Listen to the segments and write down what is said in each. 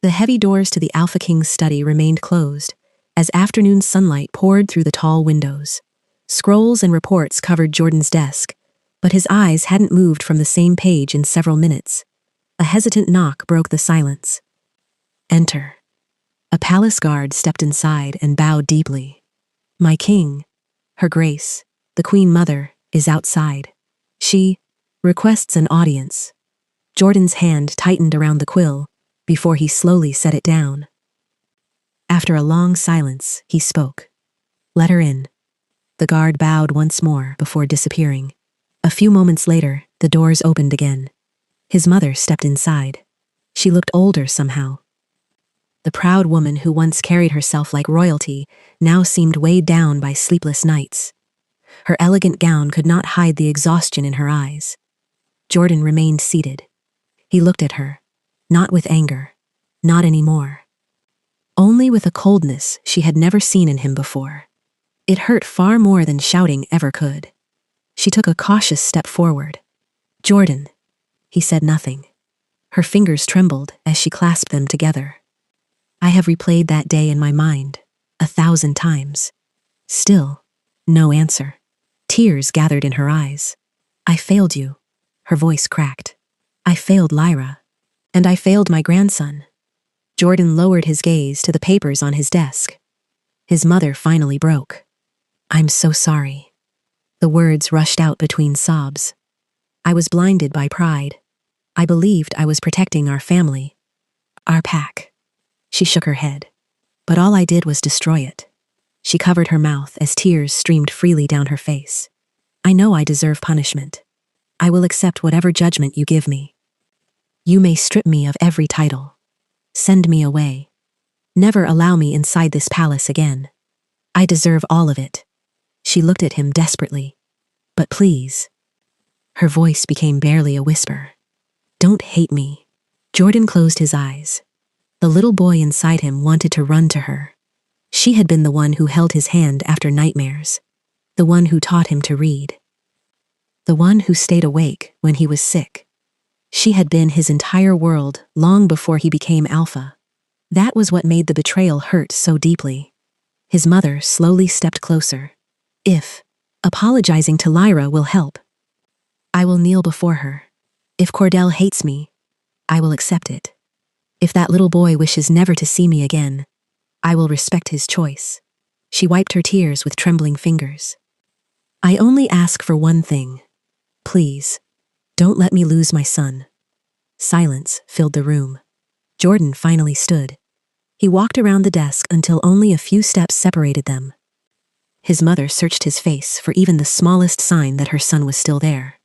The heavy doors to the Alpha King's study remained closed, as afternoon sunlight poured through the tall windows. Scrolls and reports covered Jordan's desk, but his eyes hadn't moved from the same page in several minutes. A hesitant knock broke the silence. "Enter." A palace guard stepped inside and bowed deeply. "My king, Her Grace, the Queen Mother, is outside. She requests an audience." Jordan's hand tightened around the quill before he slowly set it down. After a long silence, he spoke. "Let her in." The guard bowed once more before disappearing. A few moments later, the doors opened again. His mother stepped inside. She looked older somehow. The proud woman who once carried herself like royalty now seemed weighed down by sleepless nights. Her elegant gown could not hide the exhaustion in her eyes. Jordan remained seated. He looked at her, not with anger, not anymore. Only with a coldness she had never seen in him before. It hurt far more than shouting ever could. She took a cautious step forward. "Jordan." He said nothing. Her fingers trembled as she clasped them together. "I have replayed that day in my mind 1,000 times. Still, no answer. Tears gathered in her eyes. "I failed you." Her voice cracked. "I failed Lyra. And I failed my grandson." Jordan lowered his gaze to the papers on his desk. His mother finally broke. "I'm so sorry." The words rushed out between sobs. "I was blinded by pride. I believed I was protecting our family. Our pack." She shook her head. "But all I did was destroy it." She covered her mouth as tears streamed freely down her face. "I know I deserve punishment. I will accept whatever judgment you give me. You may strip me of every title. Send me away. Never allow me inside this palace again. I deserve all of it." She looked at him desperately. "But please." Her voice became barely a whisper. "Don't hate me." Jordan closed his eyes. The little boy inside him wanted to run to her. She had been the one who held his hand after nightmares, the one who taught him to read, the one who stayed awake when he was sick. She had been his entire world long before he became Alpha. That was what made the betrayal hurt so deeply. His mother slowly stepped closer. "If apologizing to Lyra will help, I will kneel before her. If Cordell hates me, I will accept it. If that little boy wishes never to see me again, I will respect his choice." She wiped her tears with trembling fingers. "I only ask for one thing. Please, don't let me lose my son." Silence filled the room. Jordan finally stood. He walked around the desk until only a few steps separated them. His mother searched his face for even the smallest sign that her son was still there.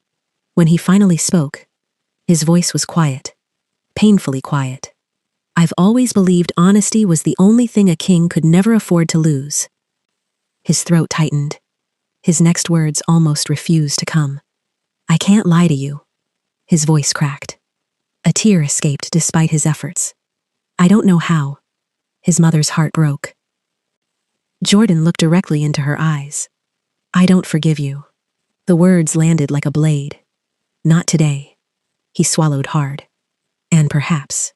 When he finally spoke, his voice was quiet, painfully quiet. "I've always believed honesty was the only thing a king could never afford to lose." His throat tightened. His next words almost refused to come. "I can't lie to you." His voice cracked. A tear escaped despite his efforts. "I don't know how." His mother's heart broke. Jordan looked directly into her eyes. "I don't forgive you." The words landed like a blade. "Not today." He swallowed hard. "And perhaps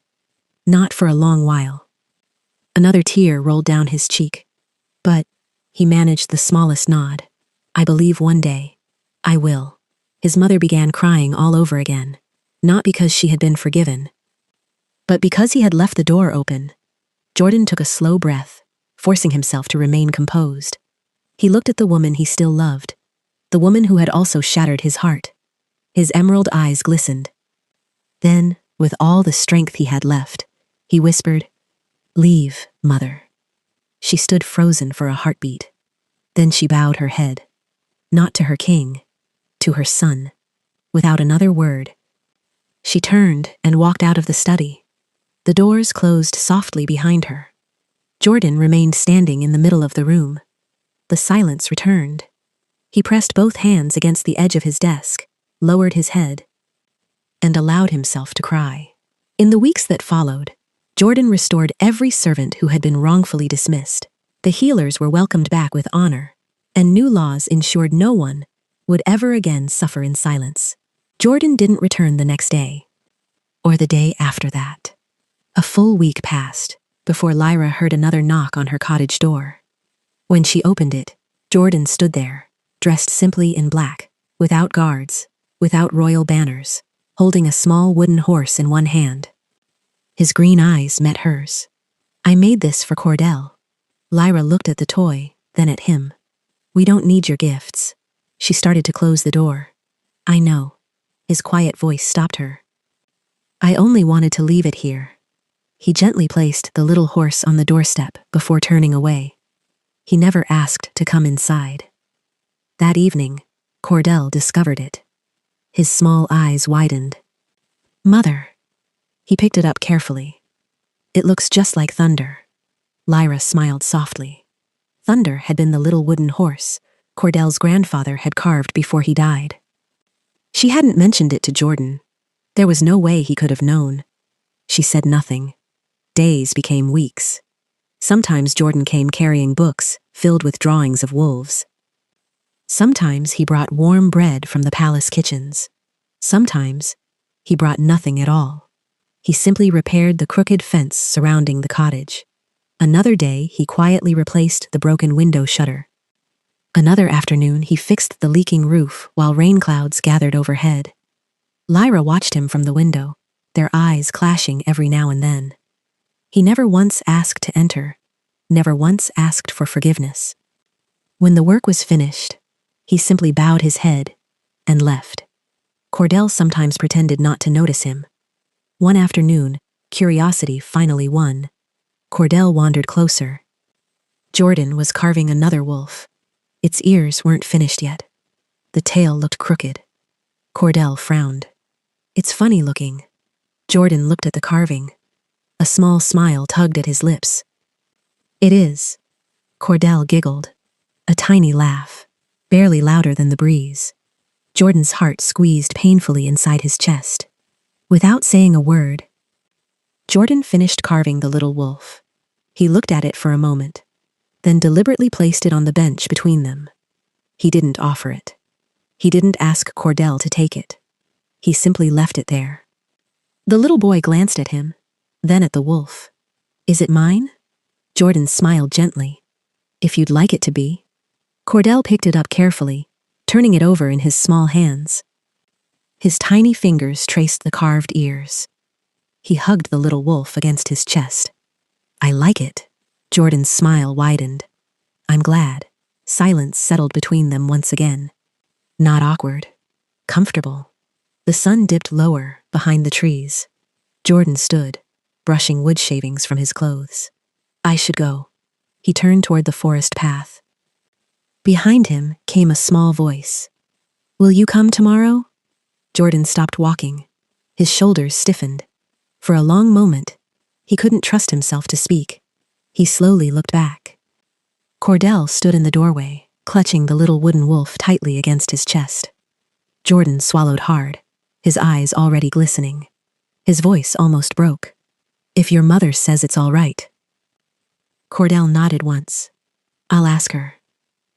not for a long while." Another tear rolled down his cheek. "But," he managed the smallest nod, "I believe one day I will." His mother began crying all over again, not because she had been forgiven, but because he had left the door open. Jordan took a slow breath, forcing himself to remain composed. He looked at the woman he still loved, the woman who had also shattered his heart. His emerald eyes glistened. Then, with all the strength he had left, he whispered, "Leave, mother." She stood frozen for a heartbeat. Then she bowed her head, not to her king, to her son. Without another word, she turned and walked out of the study. The doors closed softly behind her. Jordan remained standing in the middle of the room. The silence returned. He pressed both hands against the edge of his desk, lowered his head, and allowed himself to cry. In the weeks that followed, Jordan restored every servant who had been wrongfully dismissed. The healers were welcomed back with honor, and new laws ensured no one would ever again suffer in silence. Jordan didn't return the next day, or the day after that. A full week passed before Lyra heard another knock on her cottage door. When she opened it, Jordan stood there, dressed simply in black, without guards, without royal banners, holding a small wooden horse in one hand. His green eyes met hers. "I made this for Cordell." Lyra looked at the toy, then at him. "We don't need your gifts." She started to close the door. "I know." His quiet voice stopped her. "I only wanted to leave it here." He gently placed the little horse on the doorstep before turning away. He never asked to come inside. That evening, Cordell discovered it. His small eyes widened. "Mother." He picked it up carefully. "It looks just like Thunder." Lyra smiled softly. Thunder had been the little wooden horse Cordell's grandfather had carved before he died. She hadn't mentioned it to Jordan. There was no way he could have known. She said nothing. Days became weeks. Sometimes Jordan came carrying books filled with drawings of wolves. Sometimes he brought warm bread from the palace kitchens. Sometimes he brought nothing at all. He simply repaired the crooked fence surrounding the cottage. Another day, he quietly replaced the broken window shutter. Another afternoon, he fixed the leaking roof while rain clouds gathered overhead. Lyra watched him from the window, their eyes clashing every now and then. He never once asked to enter, never once asked for forgiveness. When the work was finished, he simply bowed his head and left. Cordell sometimes pretended not to notice him. One afternoon, curiosity finally won. Cordell wandered closer. Jordan was carving another wolf. Its ears weren't finished yet. The tail looked crooked. Cordell frowned. "It's funny looking." Jordan looked at the carving. A small smile tugged at his lips. "It is." Cordell giggled. A tiny laugh, barely louder than the breeze. Jordan's heart squeezed painfully inside his chest. Without saying a word, Jordan finished carving the little wolf. He looked at it for a moment, then deliberately placed it on the bench between them. He didn't offer it. He didn't ask Cordell to take it. He simply left it there. The little boy glanced at him, then at the wolf. "Is it mine?" Jordan smiled gently. "If you'd like it to be." Cordell picked it up carefully, turning it over in his small hands. His tiny fingers traced the carved ears. He hugged the little wolf against his chest. "I like it." Jordan's smile widened. "I'm glad." Silence settled between them once again. Not awkward. Comfortable. The sun dipped lower behind the trees. Jordan stood, brushing wood shavings from his clothes. "I should go." He turned toward the forest path. Behind him came a small voice. "Will you come tomorrow?" Jordan stopped walking. His shoulders stiffened. For a long moment, he couldn't trust himself to speak. He slowly looked back. Cordell stood in the doorway, clutching the little wooden wolf tightly against his chest. Jordan swallowed hard, his eyes already glistening. His voice almost broke. "If your mother says it's all right." Cordell nodded once. "I'll ask her."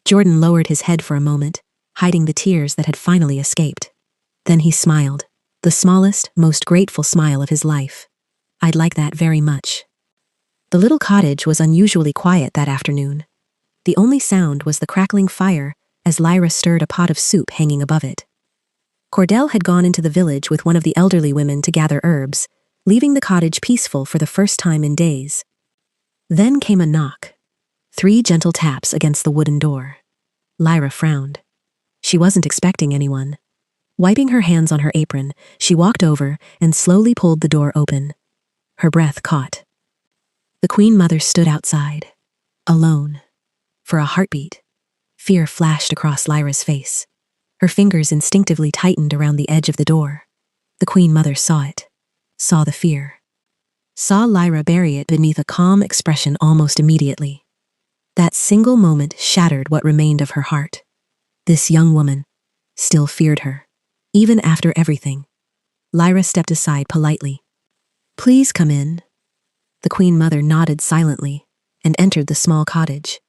Jordan lowered his head for a moment, hiding the tears that had finally escaped. Then he smiled, the smallest, most grateful smile of his life. "I'd like that very much." The little cottage was unusually quiet that afternoon. The only sound was the crackling fire as Lyra stirred a pot of soup hanging above it. Cordell had gone into the village with one of the elderly women to gather herbs, leaving the cottage peaceful for the first time in days. Then came a knock. 3 gentle taps against the wooden door. Lyra frowned. She wasn't expecting anyone. Wiping her hands on her apron, she walked over and slowly pulled the door open. Her breath caught. The Queen Mother stood outside, alone. For a heartbeat, fear flashed across Lyra's face. Her fingers instinctively tightened around the edge of the door. The Queen Mother saw it, saw the fear. Saw Lyra bury it beneath a calm expression almost immediately. That single moment shattered what remained of her heart. This young woman still feared her, even after everything. Lyra stepped aside politely. "Please come in." The Queen Mother nodded silently and entered the small cottage.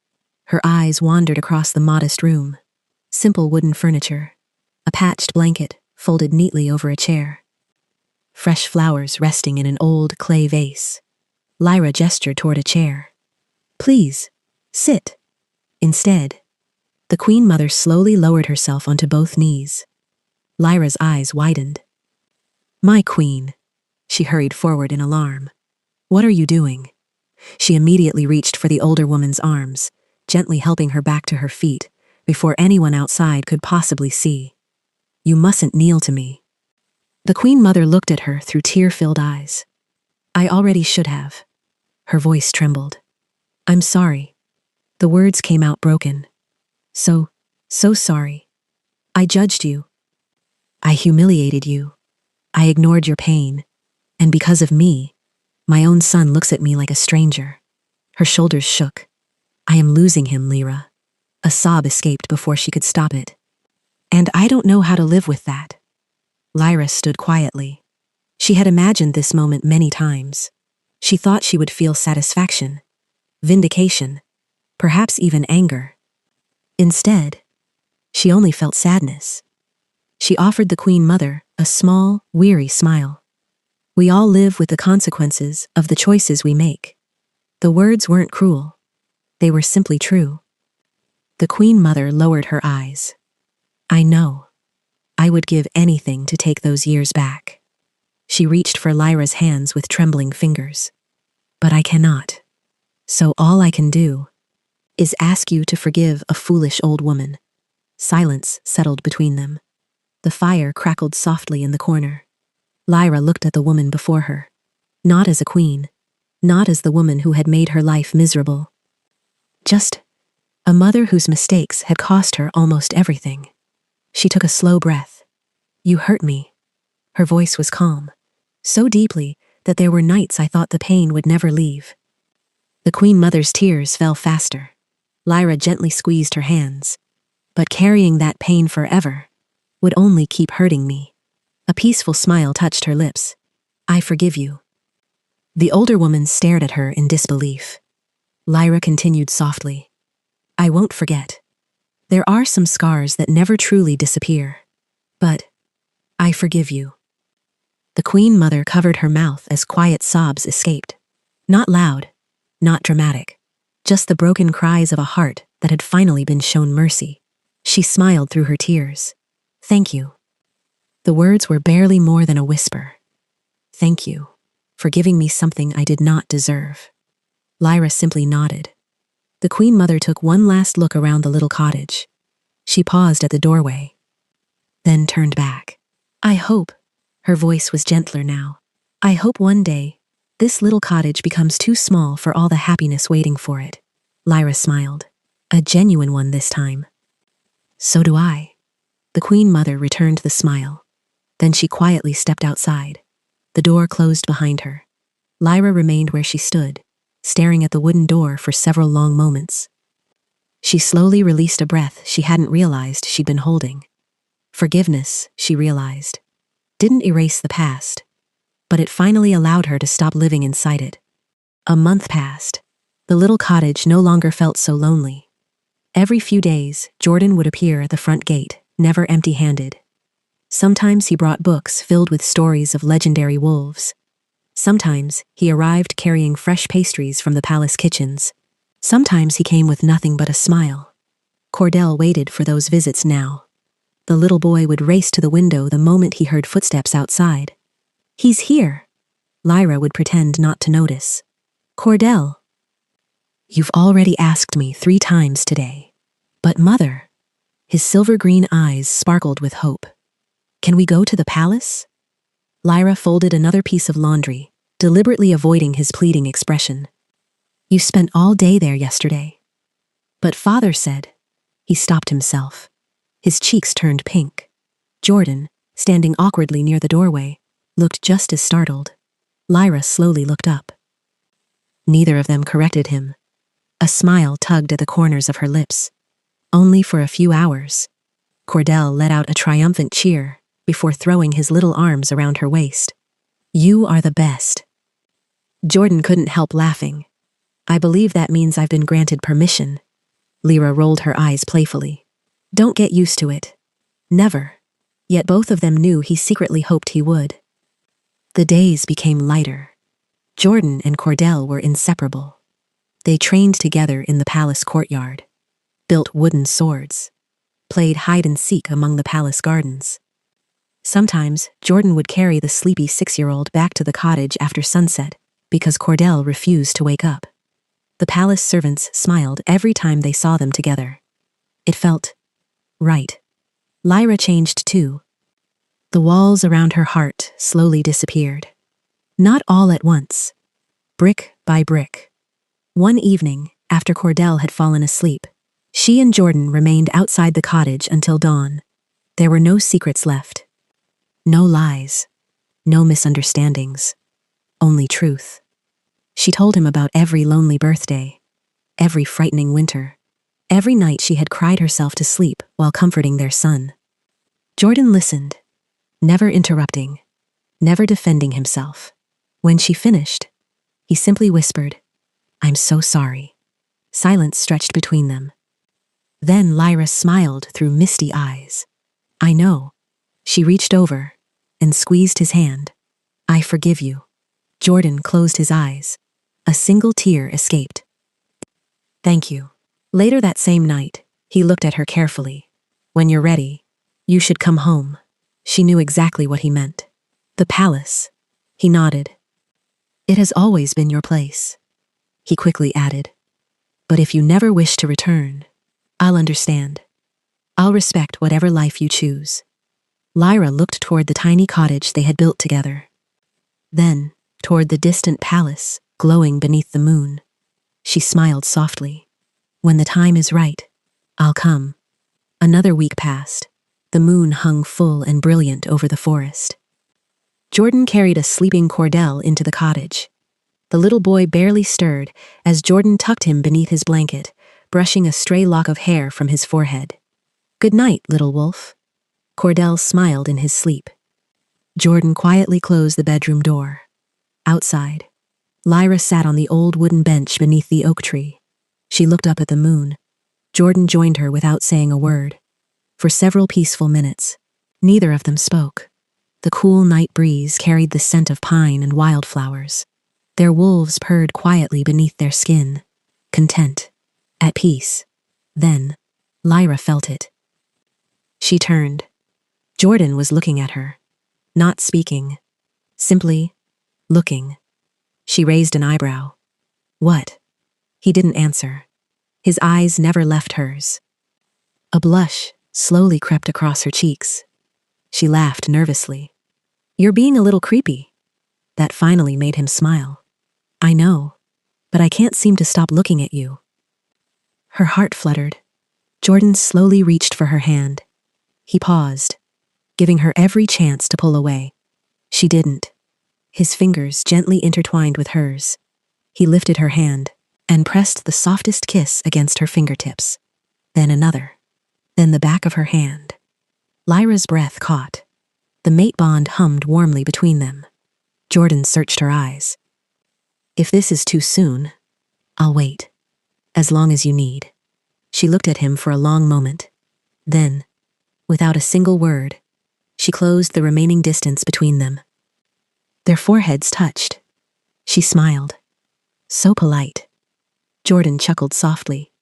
Her eyes wandered across the modest room. Simple wooden furniture, a patched blanket folded neatly over a chair. fresh flowers resting in an old clay vase. Lyra gestured toward a chair. Please, sit. Instead, the Queen Mother slowly lowered herself onto both knees. Lyra's eyes widened. My queen. She hurried forward in alarm. What are you doing? She immediately reached for the older woman's arms, gently helping her back to her feet, before anyone outside could possibly see. You mustn't kneel to me. The Queen Mother looked at her through tear-filled eyes. I already should have. Her voice trembled. I'm sorry. The words came out broken. So sorry. I judged you. I humiliated you. I ignored your pain. And because of me, my own son looks at me like a stranger. Her shoulders shook. I am losing him, Lyra. A sob escaped before she could stop it. And I don't know how to live with that. Lyra stood quietly. She had imagined this moment many times. She thought she would feel satisfaction, vindication, perhaps even anger. Instead, she only felt sadness. She offered the Queen Mother a small, weary smile. We all live with the consequences of the choices we make. The words weren't cruel. They were simply true. The Queen Mother lowered her eyes. I know. I would give anything to take those years back. She reached for Lyra's hands with trembling fingers. But I cannot. So all I can do is ask you to forgive a foolish old woman. Silence settled between them. The fire crackled softly in the corner. Lyra looked at the woman before her. Not as a queen. Not as the woman who had made her life miserable. Just a mother whose mistakes had cost her almost everything. She took a slow breath. You hurt me. Her voice was calm, so deeply that there were nights I thought the pain would never leave. The Queen Mother's tears fell faster. Lyra gently squeezed her hands. But carrying that pain forever would only keep hurting me. A peaceful smile touched her lips. I forgive you. The older woman stared at her in disbelief. Lyra continued softly. I won't forget. There are some scars that never truly disappear. But I forgive you. The Queen Mother covered her mouth as quiet sobs escaped. Not loud, not dramatic, just the broken cries of a heart that had finally been shown mercy. She smiled through her tears. Thank you. The words were barely more than a whisper. Thank you for giving me something I did not deserve. Lyra simply nodded. The Queen Mother took one last look around the little cottage. She paused at the doorway, then turned back. I hope, her voice was gentler now, I hope one day this little cottage becomes too small for all the happiness waiting for it. Lyra smiled, a genuine one this time. So do I. The Queen Mother returned the smile. Then she quietly stepped outside. The door closed behind her. Lyra remained where she stood, staring at the wooden door for several long moments. She slowly released a breath she hadn't realized she'd been holding. Forgiveness, she realized, didn't erase the past, but it finally allowed her to stop living inside it. A month passed. The little cottage no longer felt so lonely. Every few days, Jordan would appear at the front gate, never empty-handed. Sometimes he brought books filled with stories of legendary wolves. Sometimes he arrived carrying fresh pastries from the palace kitchens. Sometimes he came with nothing but a smile. Cordell waited for those visits now. The little boy would race to the window the moment he heard footsteps outside. He's here. Lyra would pretend not to notice. Cordell. You've already asked me 3 times today. But Mother. His silver-green eyes sparkled with hope. Can we go to the palace? Lyra folded another piece of laundry, deliberately avoiding his pleading expression. You spent all day there yesterday. But Father said. He stopped himself. His cheeks turned pink. Jordan, standing awkwardly near the doorway, looked just as startled. Lyra slowly looked up. Neither of them corrected him. A smile tugged at the corners of her lips. Only for a few hours. Cordell let out a triumphant cheer before throwing his little arms around her waist. You are the best. Jordan couldn't help laughing. I believe that means I've been granted permission. Lyra rolled her eyes playfully. Don't get used to it. Never. Yet both of them knew he secretly hoped he would. The days became lighter. Jordan and Cordell were inseparable. They trained together in the palace courtyard, built wooden swords, played hide-and-seek among the palace gardens. Sometimes, Jordan would carry the sleepy 6-year-old back to the cottage after sunset because Cordell refused to wake up. The palace servants smiled every time they saw them together. It felt right. Lyra changed too. The walls around her heart slowly disappeared. Not all at once. Brick by brick. One evening, after Cordell had fallen asleep, she and Jordan remained outside the cottage until dawn. There were no secrets left. No lies. No misunderstandings. Only truth. She told him about every lonely birthday, every frightening winter, every night she had cried herself to sleep while comforting their son. Jordan listened, never interrupting, never defending himself. When she finished, he simply whispered, "I'm so sorry." Silence stretched between them. Then Lyra smiled through misty eyes. "I know." She reached over and squeezed his hand. "I forgive you." Jordan closed his eyes. A single tear escaped. "Thank you." Later that same night, he looked at her carefully. "When you're ready, you should come home." She knew exactly what he meant. The palace. He nodded. "It has always been your place." He quickly added, "But if you never wish to return, I'll understand. I'll respect whatever life you choose." Lyra looked toward the tiny cottage they had built together. Then, toward the distant palace, glowing beneath the moon. She smiled softly. "When the time is right, I'll come." Another week passed. The moon hung full and brilliant over the forest. Jordan carried a sleeping Cordell into the cottage. The little boy barely stirred as Jordan tucked him beneath his blanket, brushing a stray lock of hair from his forehead. "Good night, little wolf." Cordell smiled in his sleep. Jordan quietly closed the bedroom door. Outside, Lyra sat on the old wooden bench beneath the oak tree. She looked up at the moon. Jordan joined her without saying a word. For several peaceful minutes, neither of them spoke. The cool night breeze carried the scent of pine and wildflowers. Their wolves purred quietly beneath their skin, content, at peace. Then, Lyra felt it. She turned. Jordan was looking at her, not speaking, simply looking. She raised an eyebrow. "What?" He didn't answer. His eyes never left hers. A blush slowly crept across her cheeks. She laughed nervously. "You're being a little creepy." That finally made him smile. "I know, but I can't seem to stop looking at you." Her heart fluttered. Jordan slowly reached for her hand. He paused, giving her every chance to pull away. She didn't. His fingers gently intertwined with hers. He lifted her hand and pressed the softest kiss against her fingertips. Then another. Then the back of her hand. Lyra's breath caught. The mate bond hummed warmly between them. Jordan searched her eyes. "If this is too soon, I'll wait. As long as you need." She looked at him for a long moment. Then, without a single word, she closed the remaining distance between them. Their foreheads touched. She smiled. So polite. Jordan chuckled softly.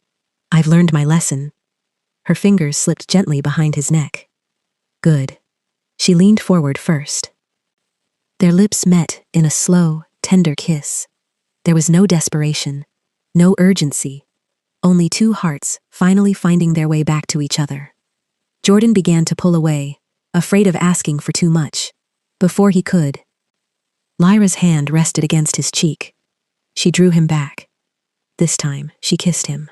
"I've learned my lesson." Her fingers slipped gently behind his neck. "Good." She leaned forward first. Their lips met in a slow, tender kiss. There was no desperation, no urgency, only two hearts finally finding their way back to each other. Jordan began to pull away, afraid of asking for too much. Before he could, Lyra's hand rested against his cheek. She drew him back. This time, she kissed him.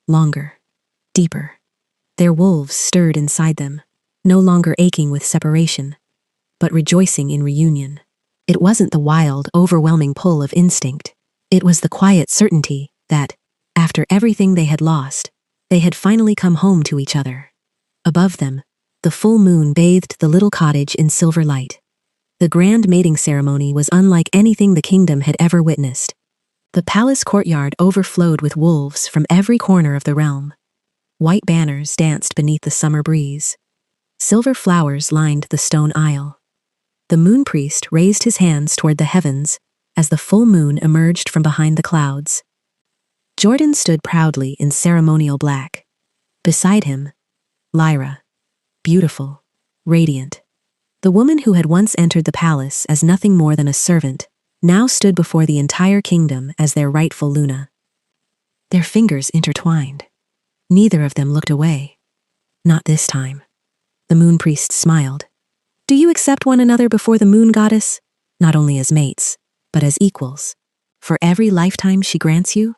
Longer, deeper. Their wolves stirred inside them, no longer aching with separation, but rejoicing in reunion. It wasn't the wild, overwhelming pull of instinct. It was the quiet certainty that, after everything they had lost, they had finally come home to each other. Above them, the full moon bathed the little cottage in silver light. The grand mating ceremony was unlike anything the kingdom had ever witnessed. The palace courtyard overflowed with wolves from every corner of the realm. White banners danced beneath the summer breeze. Silver flowers lined the stone aisle. The moon priest raised his hands toward the heavens as the full moon emerged from behind the clouds. Jordan stood proudly in ceremonial black. Beside him, Lyra, beautiful, radiant. The woman who had once entered the palace as nothing more than a servant now stood before the entire kingdom as their rightful Luna. Their fingers intertwined. Neither of them looked away. Not this time. The moon priest smiled. Do you accept one another before the moon goddess? Not only as mates, but as equals. For every lifetime she grants you?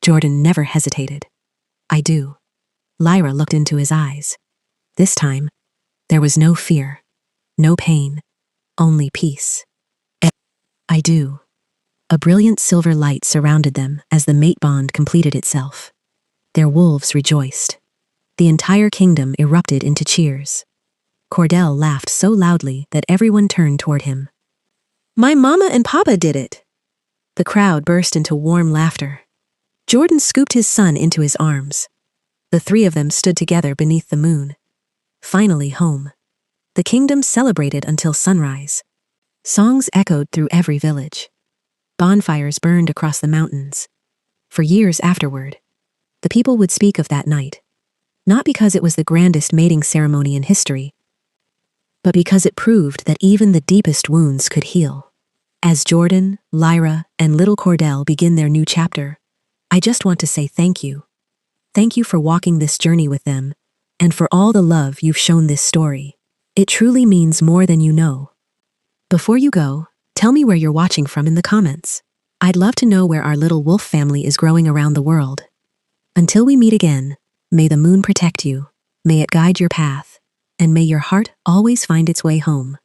Jordan never hesitated. I do. Lyra looked into his eyes. This time, there was no fear, no pain, only peace. I do. A brilliant silver light surrounded them as the mate bond completed itself. Their wolves rejoiced. The entire kingdom erupted into cheers. Cordell laughed so loudly that everyone turned toward him. My mama and papa did it. The crowd burst into warm laughter. Jordan scooped his son into his arms. The three of them stood together beneath the moon. Finally home. The kingdom celebrated until sunrise. Songs echoed through every village. Bonfires burned across the mountains. For years afterward, the people would speak of that night, not because it was the grandest mating ceremony in history, but because it proved that even the deepest wounds could heal. As Jordan, Lyra, and little Cordell begin their new chapter, I just want to say thank you. Thank you for walking this journey with them, and for all the love you've shown this story. It truly means more than you know. Before you go, tell me where you're watching from in the comments. I'd love to know where our little wolf family is growing around the world. Until we meet again, may the moon protect you, may it guide your path, and may your heart always find its way home.